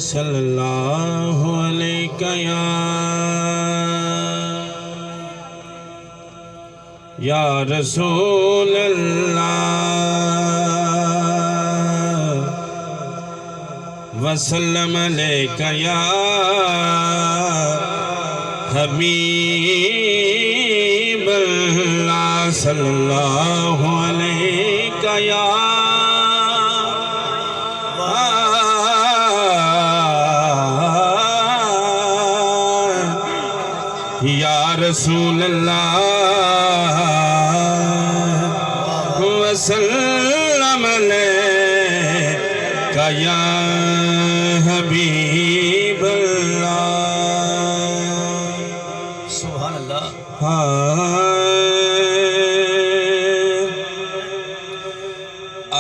सल्लल्लाहु अलैहि या रसूल अल्लाह वसल्लम अलैका या हबीब अल्लाह सल्लल्लाहु अलैका या रसूल अल्लाह वसल्लम अलैका या हबीब अल्लाह। सुभान अल्लाह।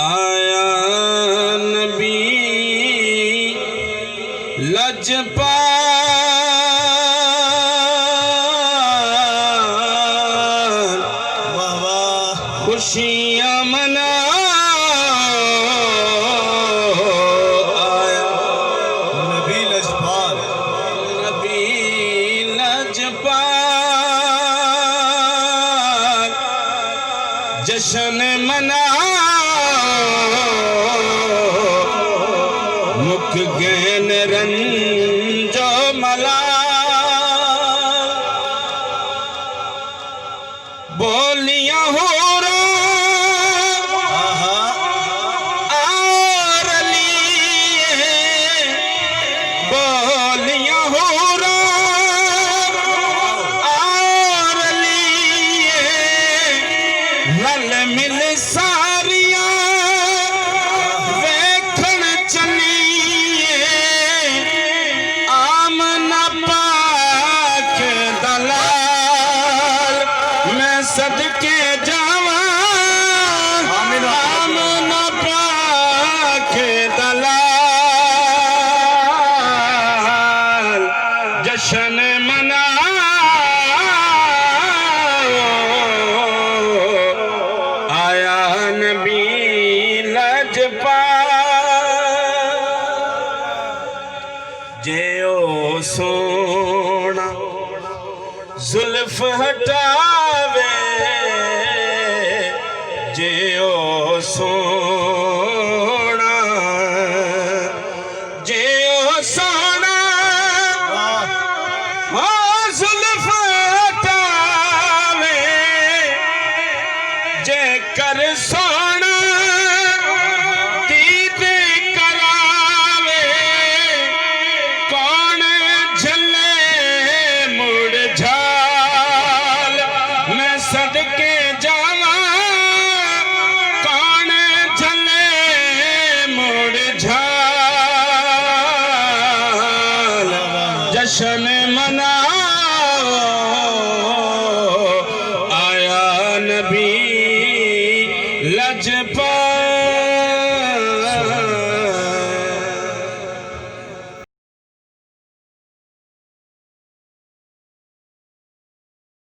आया नबी लजपा खुशियाँ मना आया नबी लजपाल, नबी लजपाल जश्न मना मुख गैन रंजो मला बोलियां हो रल मिल सारिया वेखण चलिए आमना पाक दलाल मैं सदके जावा आमना पाक दलाल जश्न मना जेओ सोना जुल्फ हटावे जेओ सोना जुल्फ हटावे जे कर सोना सदके जावा कौन झले मुड़ झाल जश्न मनाओ आया नबी लजपाल।